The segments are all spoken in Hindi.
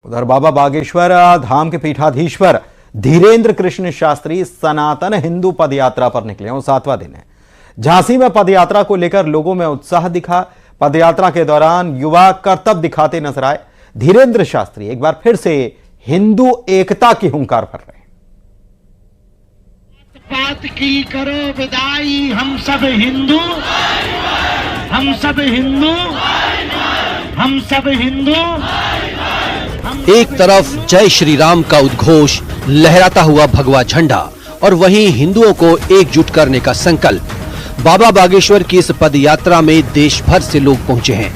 उधर बाबा बागेश्वर धाम के पीठाधीश्वर धीरेन्द्र कृष्ण शास्त्री सनातन हिंदू पदयात्रा पर निकले और 7वां दिन है। झांसी में पदयात्रा को लेकर लोगों में उत्साह दिखा। पदयात्रा के दौरान युवा करतब दिखाते नजर आए। धीरेन्द्र शास्त्री एक बार फिर से हिंदू एकता की हुंकार भर रहे हैं। बात की करो विदाई, हम सब हिंदू, हम सब हिंदू, हम सब हिंदू। एक तरफ जय श्री राम का उद्घोष, लहराता हुआ भगवा झंडा और वहीं हिंदुओं को एकजुट करने का संकल्प। बाबा बागेश्वर की इस पद यात्रा में देश भर से लोग पहुंचे हैं।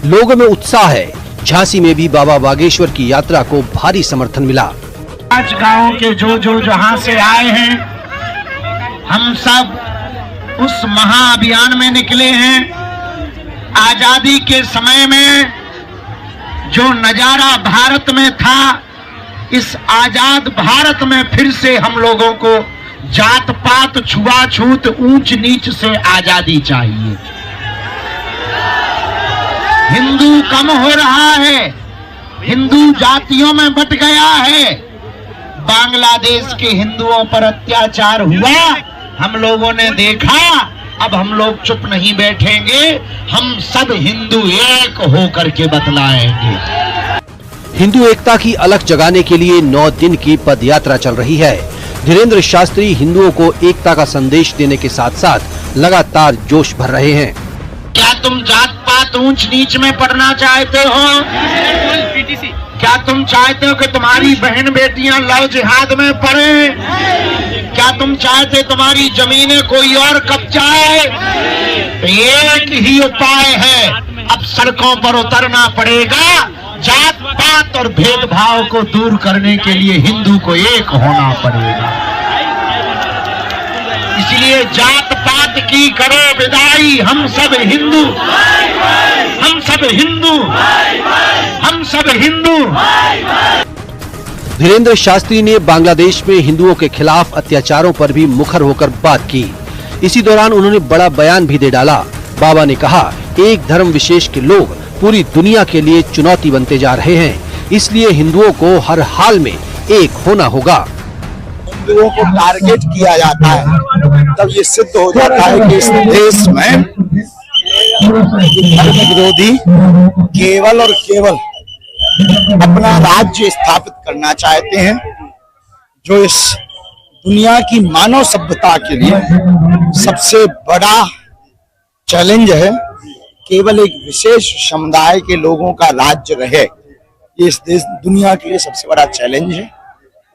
लोगों में उत्साह है। झांसी में भी बाबा बागेश्वर की यात्रा को भारी समर्थन मिला। आज गांव के जो जहां से आए हैं, हम सब उस महाअभियान में निकले हैं। आजादी के समय में जो नजारा भारत में था, इस आजाद भारत में फिर से हम लोगों को जात पात, छुआछूत, ऊंच नीच से आजादी चाहिए। हिंदू कम हो रहा है, हिंदू जातियों में बट गया है। बांग्लादेश के हिंदुओं पर अत्याचार हुआ, हम लोगों ने देखा। अब हम लोग चुप नहीं बैठेंगे, हम सब हिंदू एक होकर के बतलाएंगे। हिंदू एकता की अलख जगाने के लिए 9 दिन की पद यात्रा चल रही है। धीरेन्द्र शास्त्री हिंदुओं को एकता का संदेश देने के साथ साथ लगातार जोश भर रहे हैं। क्या तुम जात पात, ऊंच नीच में पढ़ना चाहते हो? क्या तुम चाहते हो कि तुम्हारी बहन बेटियां लव जिहाद में पढ़े? क्या तुम चाहते तुम्हारी जमीनें कोई और कब्जाए? तो एक ही उपाय है, अब सड़कों पर उतरना पड़ेगा। जात पात और भेदभाव को दूर करने के लिए हिंदू को एक होना पड़ेगा। इसलिए जात पात की करो विदाई, हम सब हिंदू, हम सब हिंदू, हम सब हिंदू। धीरेन्द्र शास्त्री ने बांग्लादेश में हिंदुओं के खिलाफ अत्याचारों पर भी मुखर होकर बात की। इसी दौरान उन्होंने बड़ा बयान भी दे डाला। बाबा ने कहा, एक धर्म विशेष के लोग पूरी दुनिया के लिए चुनौती बनते जा रहे हैं, इसलिए हिंदुओं को हर हाल में एक होना होगा। हिंदुओं को टारगेट किया जाता है, तब ये सिद्ध हो जाता है कि इस देश में धर्म विरोधी केवल और केवल अपना राज्य स्थापित करना चाहते हैं, जो इस दुनिया की मानव सभ्यता के लिए सबसे बड़ा चैलेंज है। केवल एक विशेष समुदाय के लोगों का राज्य रहे, ये इस देश दुनिया के लिए सबसे बड़ा चैलेंज है।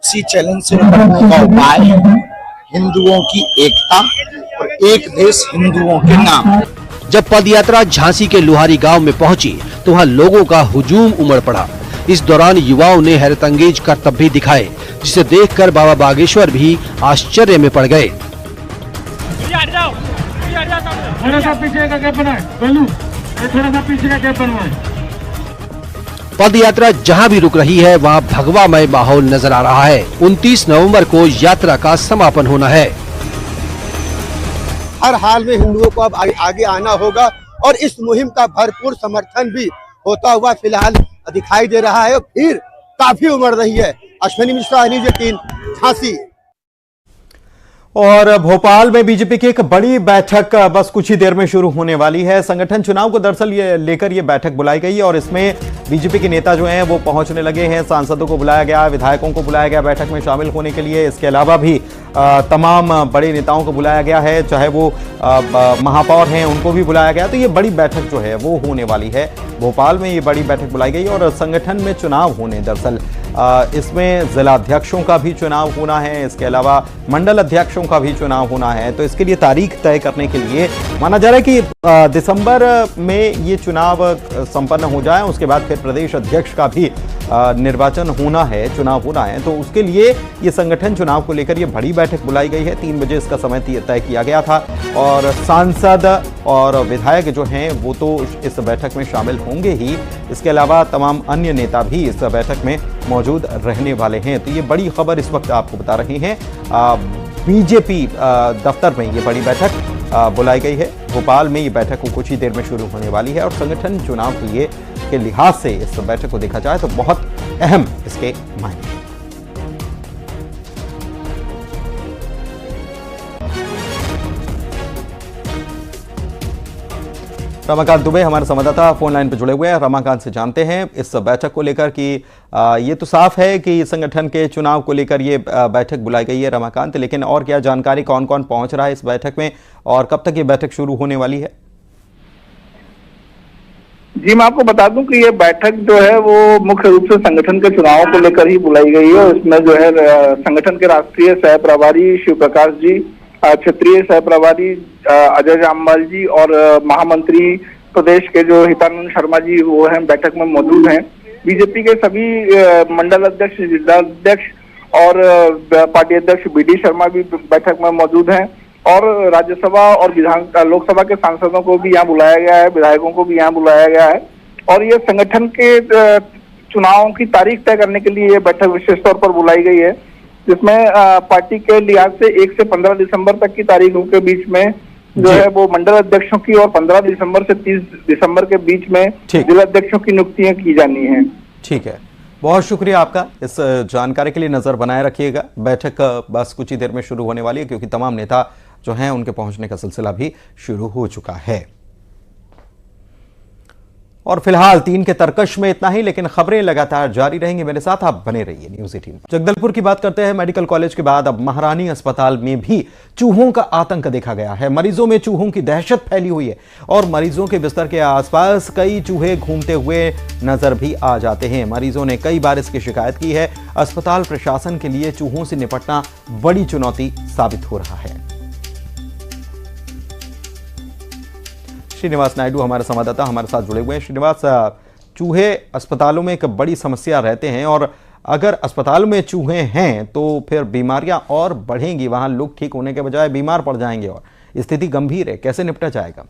उसी चैलेंज से निपटने का उपाय है हिंदुओं की एकता और एक देश हिंदुओं के नाम। जब पदयात्रा झांसी के लुहारी गांव में पहुंची तो वहां लोगों का हुजूम उमड़ पड़ा। इस दौरान युवाओं ने हैरतअंगेज करतब भी दिखाए, जिसे देखकर बाबा बागेश्वर भी आश्चर्य में पड़ गए। थोड़ा सा पीछे का गैप बनाए, थोड़ा सा पीछे का गैप बनवाए। पद यात्रा जहां भी रुक रही है वहां भगवामय माहौल नजर आ रहा है। 29 नवंबर को यात्रा का समापन होना है। हर हाल में हिंदुओं को अब आगे आना होगा और इस मुहिम का भरपूर समर्थन भी होता हुआ फिलहाल दिखाई दे रहा है। फिर काफी उमड़ रही है। अश्विनी मिश्रा, न्यूज़ 18, झांसी। और भोपाल में बीजेपी की एक बड़ी बैठक बस कुछ ही देर में शुरू होने वाली है। संगठन चुनाव को दरअसल लेकर ये बैठक बुलाई गई है और इसमें बीजेपी के नेता जो हैं वो पहुंचने लगे हैं। सांसदों को बुलाया गया, विधायकों को बुलाया गया बैठक में शामिल होने के लिए। इसके अलावा भी तमाम बड़े नेताओं को बुलाया गया है, चाहे वो महापौर हैं उनको भी बुलाया गया। तो ये बड़ी बैठक जो है वो होने वाली है। भोपाल में ये बड़ी बैठक बुलाई गई और संगठन में चुनाव होने, दरअसल इसमें जिला अध्यक्षों का भी चुनाव होना है, इसके अलावा मंडल अध्यक्षों का भी चुनाव होना है। तो इसके लिए तारीख तय करने के लिए माना जा रहा है कि दिसंबर में ये चुनाव संपन्न हो जाए। उसके बाद फिर प्रदेश अध्यक्ष का भी निर्वाचन होना है, चुनाव होना है। तो उसके लिए ये संगठन चुनाव को लेकर ये बड़ी बैठक बुलाई गई है। 3 बजे इसका समय तय किया गया था और सांसद और विधायक जो हैं वो तो इस बैठक में शामिल होंगे ही। इसके अलावा तमाम अन्य नेता भी इस बैठक में मौजूद रहने वाले हैं। तो ये बड़ी खबर इस वक्त आपको बता रहे हैं। बीजेपी दफ्तर में ये बड़ी बैठक बुलाई गई है। भोपाल में ये बैठक कुछ ही देर में शुरू होने वाली है और संगठन चुनाव के लिहाज से इस बैठक को देखा जाए तो बहुत अहम इसके मायने हैं। रमाकांत दुबे हमारे संवाददाता फोन लाइन पर जुड़े हुए हैं। रमाकांत से जानते हैं इस बैठक को लेकर कि ये तो साफ है कि संगठन के चुनाव को लेकर ये बैठक बुलाई गई है रमाकांत, लेकिन और क्या जानकारी, कौन कौन पहुंच रहा है इस बैठक में और कब तक ये बैठक शुरू होने वाली है? जी, मैं आपको बता दूं कि ये बैठक जो है वो मुख्य रूप से संगठन के चुनावों को लेकर ही बुलाई गई है। इसमें जो है संगठन के राष्ट्रीय सह प्रभारी शिव प्रकाश जी, क्षेत्रीय सह प्रभारी अजय जामवाल जी और महामंत्री प्रदेश के जो हितानंद शर्मा जी वो हैं बैठक में मौजूद हैं। बीजेपी के सभी मंडल अध्यक्ष, जिला अध्यक्ष और पार्टी अध्यक्ष BD शर्मा भी बैठक में मौजूद हैं और राज्यसभा और लोकसभा के सांसदों को भी यहाँ बुलाया गया है, विधायकों को भी यहाँ बुलाया गया है और ये संगठन के चुनावों की तारीख तय करने के लिए ये बैठक विशेष तौर पर बुलाई गई है, जिसमें पार्टी के लिहाज से 1 से 15 दिसंबर तक की तारीखों के बीच में जो है वो मंडल अध्यक्षों की और 15 दिसंबर से 30 दिसंबर के बीच में जिला अध्यक्षों की नियुक्तियां की जानी है। ठीक है, बहुत शुक्रिया आपका इस जानकारी के लिए। नजर बनाए रखिएगा, बैठक बस कुछ ही देर में शुरू होने वाली है क्योंकि तमाम नेता जो हैं उनके पहुंचने का सिलसिला भी शुरू हो चुका है। और फिलहाल 3 के तरकश में इतना ही, लेकिन खबरें लगातार जारी रहेंगी। मेरे साथ आप बने रहिए न्यूज़ 18। जगदलपुर की बात करते हैं। मेडिकल कॉलेज के बाद अब महारानी अस्पताल में भी चूहों का आतंक देखा गया है। मरीजों में चूहों की दहशत फैली हुई है और मरीजों के बिस्तर के आसपास कई चूहे घूमते हुए नजर भी आ जाते हैं। मरीजों ने कई बार इसकी शिकायत की है। अस्पताल प्रशासन के लिए चूहों से निपटना बड़ी चुनौती साबित हो रहा है। श्रीनिवास नायडू हमारे संवाददाता हमारे साथ जुड़े हुए हैं। श्रीनिवास, चूहे अस्पतालों में एक बड़ी समस्या रहते हैं और अगर अस्पताल में चूहे हैं तो फिर बीमारियां और बढ़ेंगी, वहां लोग ठीक होने के बजाय बीमार पड़ जाएंगे और स्थिति गंभीर है। कैसे निपटा जाएगा?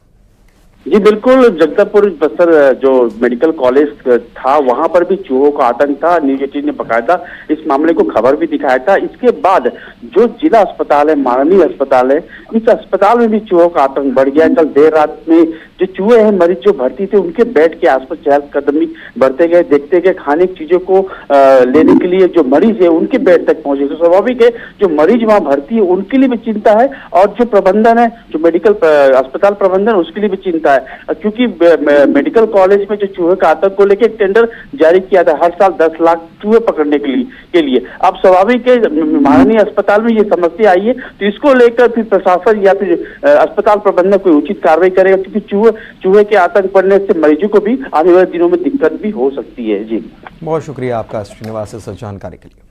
जी बिल्कुल, जगदलपुर बस्तर जो मेडिकल कॉलेज था वहां पर भी चूहों का आतंक था। न्यूज़ 18 ने बकायदा इस मामले को खबर भी दिखाया था। इसके बाद जो जिला अस्पताल है, महारानी अस्पताल है, इस अस्पताल में भी चूहों का आतंक बढ़ गया। कल देर रात में जो चूहे हैं, मरीज जो भर्ती थे उनके बेड के आसपास चहलकदमी बढ़ते गए, देखते गए। खाने की चीजों को लेने के लिए जो मरीज है उनके बेड तक पहुंचे। तो स्वाभाविक है जो मरीज वहां भर्ती है उनके लिए भी चिंता है और जो प्रबंधन है, जो मेडिकल अस्पताल प्रबंधन, उसके लिए भी चिंता है क्योंकि मेडिकल कॉलेज में जो चूहे का आतंक को लेकर टेंडर जारी किया था हर साल 10 लाख चूहे पकड़ने के लिए। अब स्वाभाविक है महारानी अस्पताल में ये समस्या आई है तो इसको लेकर फिर प्रशासन या फिर अस्पताल प्रबंधन कोई उचित कार्रवाई करेगा क्योंकि चूहे के आतंक पड़ने से मरीजों को भी आने वाले दिनों में दिक्कत भी हो सकती है। जी, बहुत शुक्रिया आपका श्रीनिवास इस जानकारी के लिए।